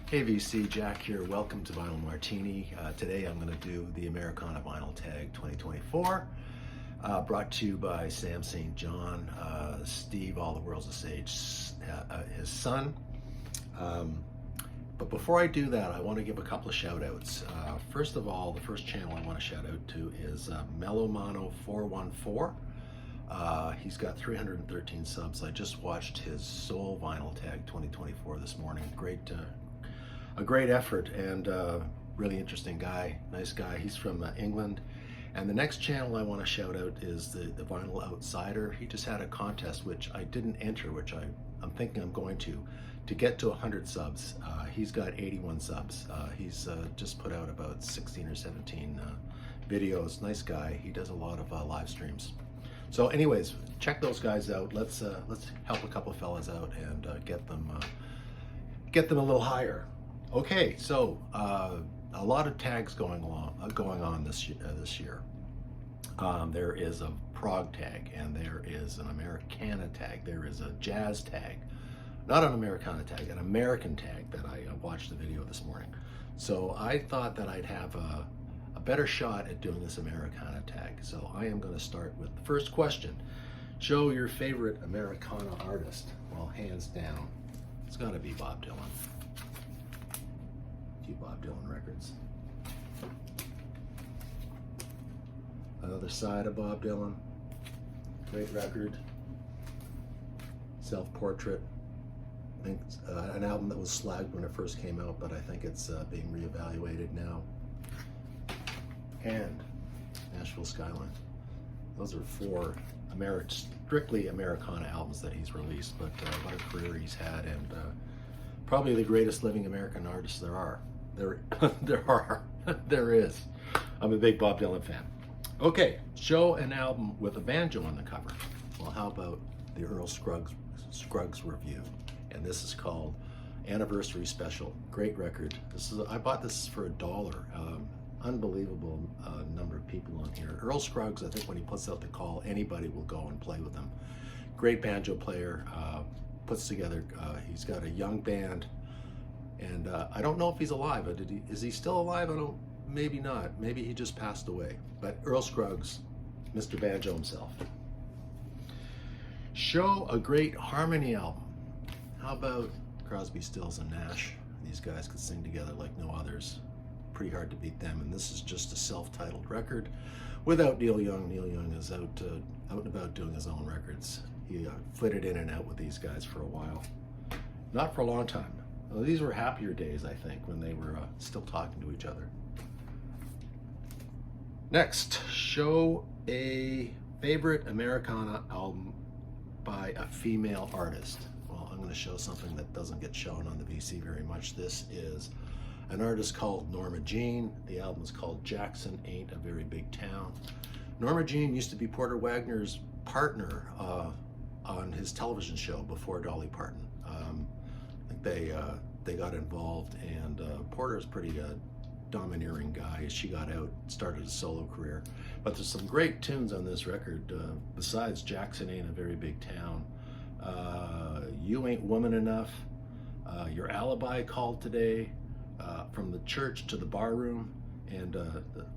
Hey VC, Jack here. Welcome to Vinyl Martini. Today I'm going to do the Americana Vinyl Tag 2024, brought to you by Sam St. John, Steve, All the World's a Sage, his son. But before I do that, I want to give a couple of shout outs. First of all, the first channel I want to shout out to is Melomano 414. He's got 313 subs. I just watched his Soul Vinyl Tag 2024 this morning. A great effort, and really interesting guy, nice guy. He's from England. And the next channel I want to shout out is the Vinyl Outsider. He just had a contest, which I didn't enter, which I'm thinking I'm going to get to 100 subs. He's got 81 subs. He's just put out about 16 or 17 videos. Nice guy. He does a lot of live streams. So anyways, check those guys out. Let's help a couple of fellas out and get them a little higher. Okay, so a lot of tags going on this year. There is a prog tag, and there is an Americana tag. There is a jazz tag, not an Americana tag, an American tag that I watched the video this morning. So I thought that I'd have a better shot at doing this Americana tag. So I am going to start with the first question. Show your favorite Americana artist. Well, hands down, it's got to be Bob Dylan. Few Bob Dylan records. Another side of Bob Dylan. Great record. Self-Portrait. I think it's an album that was slagged when it first came out, but I think it's being reevaluated now. And Nashville Skyline. Those are four strictly Americana albums that he's released, but what a career he's had, and probably the greatest living American artist there are. There is. I'm a big Bob Dylan fan. Okay, show an album with a banjo on the cover. Well, how about the Earl Scruggs review? And this is called Anniversary Special. Great record. I bought this for $1. Unbelievable number of people on here. Earl Scruggs, I think when he puts out the call, anybody will go and play with him. Great banjo player. Puts together. He's got a young band. And I don't know if he's alive. Is he still alive? Maybe not. Maybe he just passed away. But Earl Scruggs, Mr. Banjo himself. Show a great harmony album. How about Crosby, Stills, and Nash? These guys could sing together like no others. Pretty hard to beat them. And this is just a self-titled record without Neil Young. Neil Young is out and about doing his own records. He flitted in and out with these guys for a while. Not for a long time. Well, these were happier days, I think, when they were still talking to each other. Next, show a favorite Americana album by a female artist. Well, I'm going to show something that doesn't get shown on the VC very much. This is an artist called Norma Jean. The album is called Jackson Ain't a Very Big Town. Norma Jean used to be Porter Wagner's partner on his television show before Dolly Parton. I think they got involved, and Porter's pretty domineering guy. She got out, started a solo career. But there's some great tunes on this record, besides Jackson Ain't a Very Big Town. You Ain't Woman Enough, Your Alibi Called Today, From the Church to the Barroom, and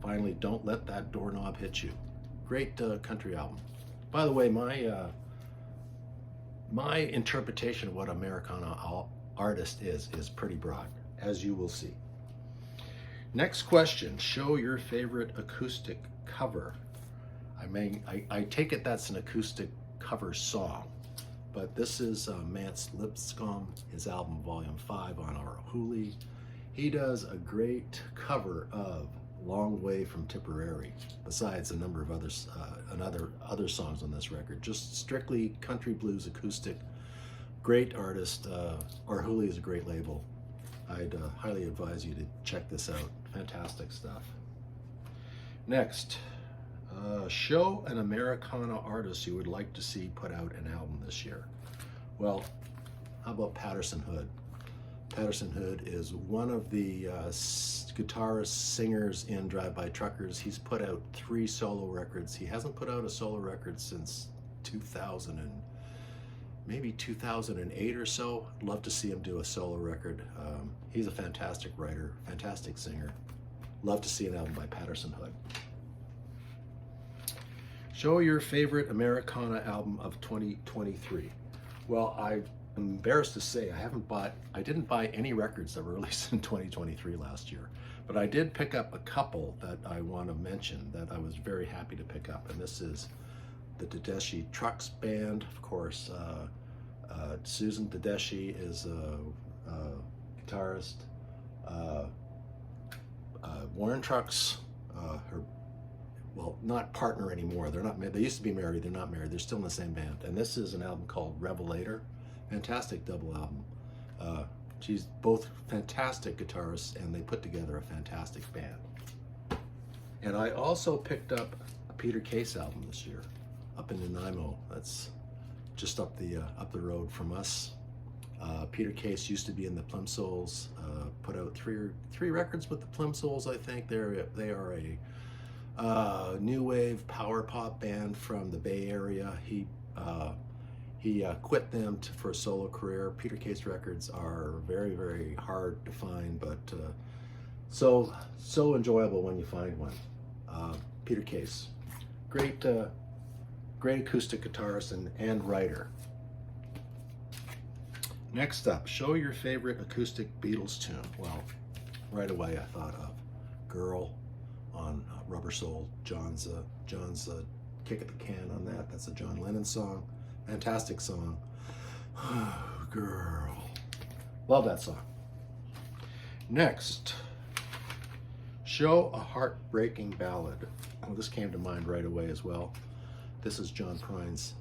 finally Don't Let That Doorknob Hit You. Great country album. By the way, my interpretation of what Americana artist is pretty broad, as you will see. Next question, show your favorite acoustic cover. I take it that's an acoustic cover song, but this is Mance Lipscomb, his album Volume 5 on our Hooli. He does a great cover of Long Way from Tipperary, besides a number of other songs on this record. Just strictly country blues acoustic. Great artist. Our Hooli is a great label. I'd highly advise you to check this out. Fantastic stuff. Next, show an Americana artist you would like to see put out an album this year. Well, how about Patterson Hood? Patterson Hood is one of the guitarists, singers in Drive-By Truckers. He's put out 3 solo records. He hasn't put out a solo record since 2000 and maybe 2008 or so. Love to see him do a solo record. He's a fantastic writer, fantastic singer. Love to see an album by Patterson Hood. Show your favorite Americana album of 2023. Well, I'm embarrassed to say I didn't buy any records that were released in 2023 last year, but I did pick up a couple that I want to mention that I was very happy to pick up, and this is the Tedeschi Trucks Band. Of course, Susan Tedeschi is a guitarist. Warren Trucks, her, well, not partner anymore. They're not. They used to be married. They're not married. They're still in the same band. And this is an album called Revelator. Fantastic double album. She's both fantastic guitarists, and they put together a fantastic band. And I also picked up a Peter Case album this year, up in Nanaimo. That's just up the road from us. Peter Case used to be in the Plimsolls. Put out three records with the Plimsolls. I think they are a new wave power pop band from the Bay Area. He quit them for a solo career. Peter Case records are very, very hard to find, but so enjoyable when you find one. Peter Case, great acoustic guitarist and writer. Next up, show your favorite acoustic Beatles tune. Well, right away I thought of "Girl" on Rubber Soul. John's kick at the can on that. That's a John Lennon song. Fantastic song. Girl. Love that song. Next, show a heartbreaking ballad. Well, this came to mind right away as well. This is John Prine's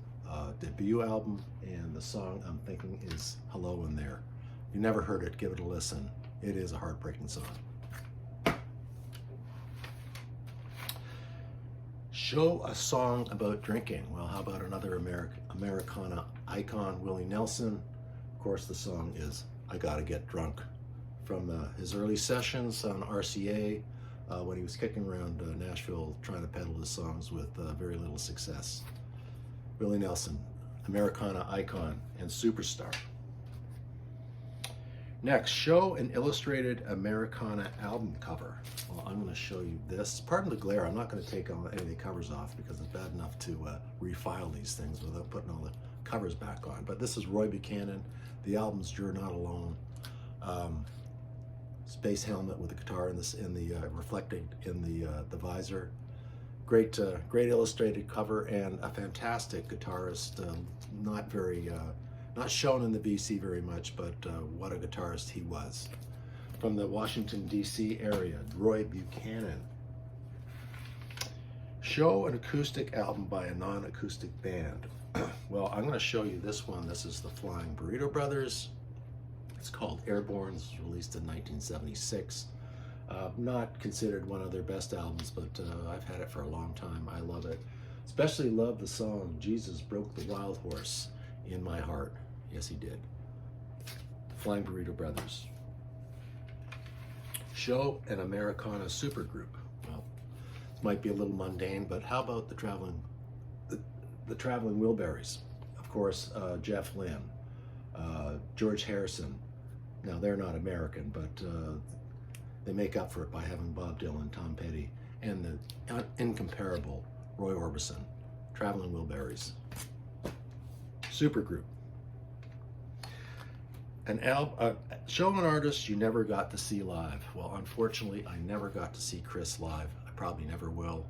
debut album, and the song I'm thinking is "Hello in There." If you never heard it, give it a listen. It is a heartbreaking song. Show a song about drinking. Well, how about another Americana icon, Willie Nelson? Of course, the song is "I Gotta Get Drunk," from his early sessions on RCA when he was kicking around Nashville trying to peddle his songs with very little success. Willie Nelson, Americana icon and superstar. Next, show an illustrated Americana album cover. Well, I'm going to show you this. Pardon the glare, I'm not going to take any of the covers off because it's bad enough to refile these things without putting all the covers back on. But this is Roy Buchanan. The album's "You're Not Alone." Space helmet with the guitar reflecting in the visor. Great illustrated cover, and a fantastic guitarist. Not shown in the BC very much, but what a guitarist he was. From the Washington, D.C. area, Roy Buchanan. Show an acoustic album by a non-acoustic band. Well, I'm going to show you this one. This is the Flying Burrito Brothers. It's called Airborne. It was released in 1976. Not considered one of their best albums, but I've had it for a long time. I love it. Especially love the song "Jesus Broke the Wild Horse in My Heart." Yes, he did. Flying Burrito Brothers. Show an Americana supergroup. Well, this might be a little mundane, but how about the Traveling Wilburys? Of course, Jeff Lynne, George Harrison. Now, they're not American, but they make up for it by having Bob Dylan, Tom Petty, and the incomparable Roy Orbison. Traveling Wilburys. Supergroup. Show an artist you never got to see live. Well, unfortunately, I never got to see Chris live. I probably never will.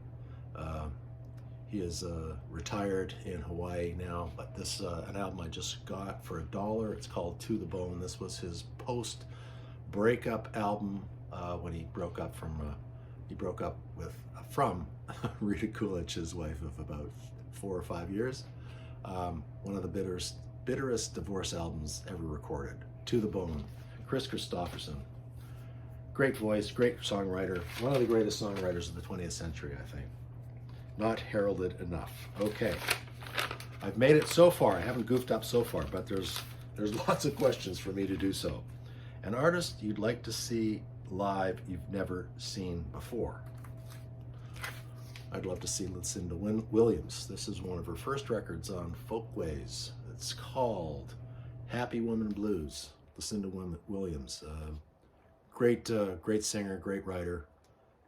He is retired in Hawaii now, but this an album I just got for $1. It's called "To the Bone." This was his post-breakup album when he broke up from Rita Coolidge, his wife of about 4 or 5 years. One of the bitterest divorce albums ever recorded. "To the Bone." Chris Christopherson. Great voice, great songwriter. One of the greatest songwriters of the 20th century, I think. Not heralded enough. Okay, I've made it so far. I haven't goofed up so far, but there's lots of questions for me to do so. An artist you'd like to see live you've never seen before. I'd love to see Lucinda Williams. This is one of her first records on Folkways. It's called Happy Woman Blues. Lucinda Williams. Great singer, great writer,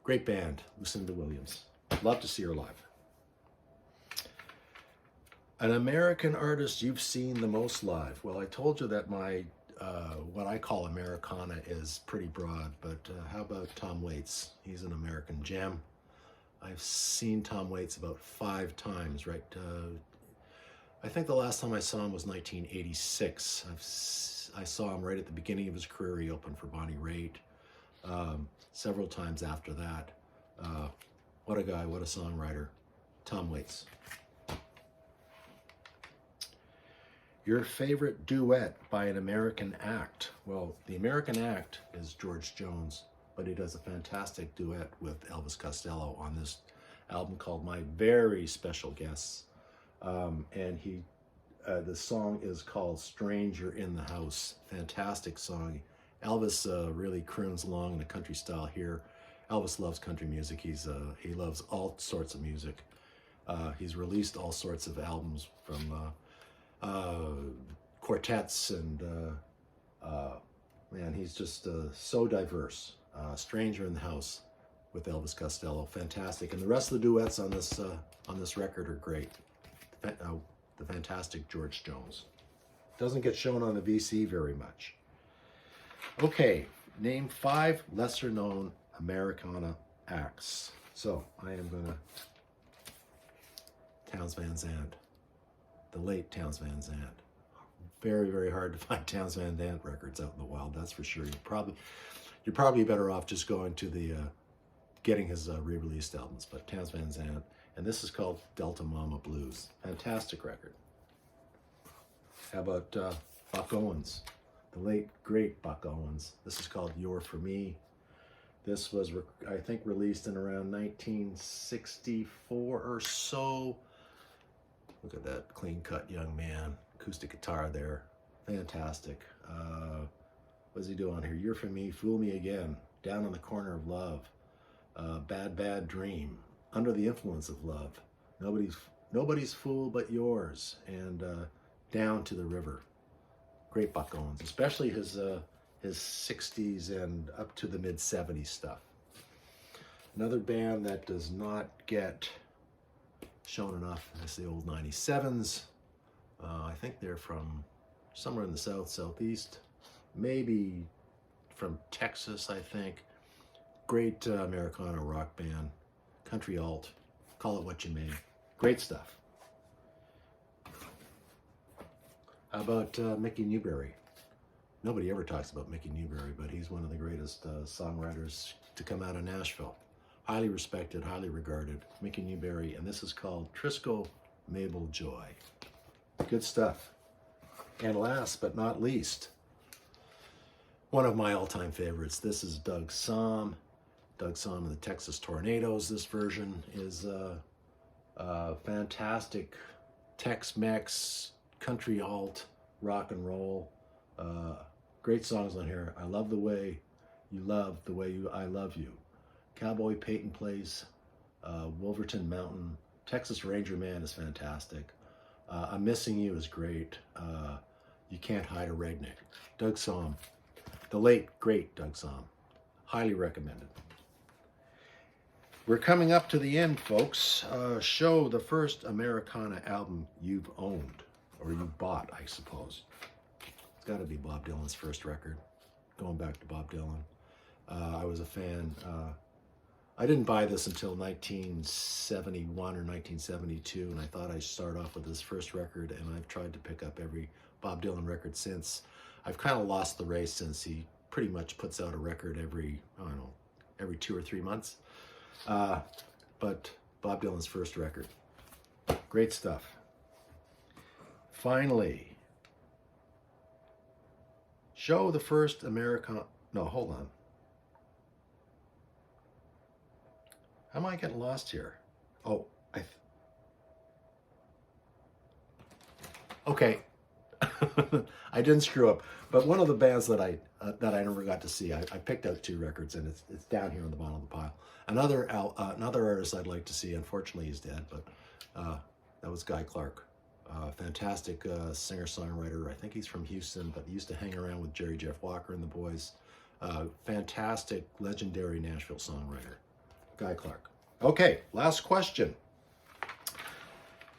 great band, Lucinda Williams. Love to see her live. An American artist you've seen the most live. Well, I told you that my what I call Americana is pretty broad, but how about Tom Waits? He's an American gem. I've seen Tom Waits about 5 times, right? I think the last time I saw him was 1986. I saw him right at the beginning of his career. He opened for Bonnie Raitt. Several times after that. What a guy, what a songwriter. Tom Waits. Your favorite duet by an American act? Well, the American act is George Jones, but he does a fantastic duet with Elvis Costello on this album called My Very Special Guests. And the song is called Stranger in the House. Fantastic song. Elvis really croons along in the country style here. Elvis loves country music. He loves all sorts of music. He's released all sorts of albums from quartets and man, he's just so diverse. Stranger in the House with Elvis Costello, fantastic, and the rest of the duets on this record are great. The fantastic George Jones doesn't get shown on the VC very much. Okay, name 5 lesser known Americana acts. So I am gonna Townes Van Zandt, the late Townes Van Zandt. Very, very hard to find Townes Van Zandt records out in the wild, that's for sure. You're probably better off just going to the getting his re-released albums. But Townes Van Zandt, and this is called Delta Mama Blues. Fantastic record. How about Buck Owens, the late great Buck Owens? This is called You're For Me. This was, I think, released in around 1964 or so. Look at that clean-cut young man, acoustic guitar there, fantastic. What does he do on here? You're For Me, Fool Me Again, Down on the Corner of Love, Bad Bad Dream, Under the Influence of Love, Nobody's Fool But Yours, and Down to the River. Great Buck Owens, especially his 60s and up to the mid-70s stuff. Another band that does not get shown enough is the old 97s. I think they're from somewhere in the south, southeast, maybe from Texas, I think. Great Americana rock band, country alt, call it what you may. Great stuff. How about Mickey Newbury? Nobody ever talks about Mickey Newbury, but he's one of the greatest songwriters to come out of Nashville. Highly respected, highly regarded, Mickey Newbury, and this is called Trisco Mabel Joy. Good stuff. And last but not least, one of my all-time favorites. This is Doug Sahm. Doug Sahm and the Texas Tornadoes. This version is fantastic Tex-Mex, country alt, rock and roll. Great songs on here. I Love the Way You Love the Way I Love You. Cowboy Peyton Place, Wolverton Mountain. Texas Ranger Man is fantastic. I'm Missing You is great. You Can't Hide a Redneck. Doug Sahm, the late, great Doug Sahm. Highly recommended. We're coming up to the end, folks. Show the first Americana album you've owned, or you bought, I suppose. It's got to be Bob Dylan's first record. Going back to Bob Dylan. I was a fan. I didn't buy this until 1971 or 1972, and I thought I'd start off with his first record, and I've tried to pick up every Bob Dylan record since. I've kind of lost the race since he pretty much puts out a record every, I don't know, every 2 or 3 months. But Bob Dylan's first record. Great stuff. Finally, show the first Americana. No, hold on. How am I getting lost here? Oh, okay. I didn't screw up. But one of the bands that I never got to see, I picked out 2 records, and it's down here on the bottom of the pile. Another artist I'd like to see. Unfortunately, he's dead, but that was Guy Clark. Fantastic singer-songwriter. I think he's from Houston, but he used to hang around with Jerry Jeff Walker and the boys. Fantastic, legendary Nashville songwriter, Guy Clark. Okay, last question.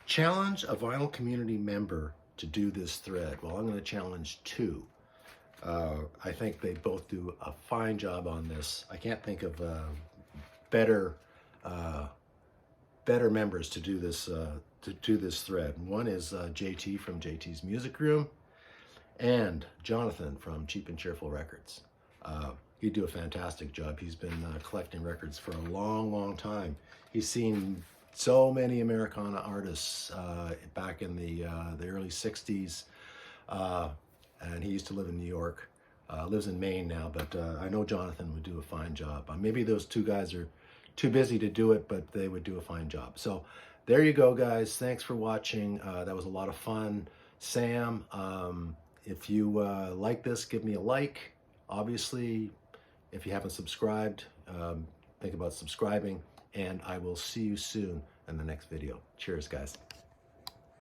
Challenge a vinyl community member to do this thread. Well, I'm going to challenge two. I think they both do a fine job on this. I can't think of better members to do this thread. One is JT from JT's Music Room, and Jonathan from Cheap and Cheerful Records. He'd do a fantastic job. He's been collecting records for a long, long time. He's seen so many Americana artists back in the early 60s, and he used to live in New York. Lives in Maine now, but I know Jonathan would do a fine job. Maybe those two guys are too busy to do it, but they would do a fine job. So there you go, guys. Thanks for watching. That was a lot of fun. Sam, if you like this, give me a like. Obviously, if you haven't subscribed, think about subscribing, and I will see you soon in the next video. Cheers, guys.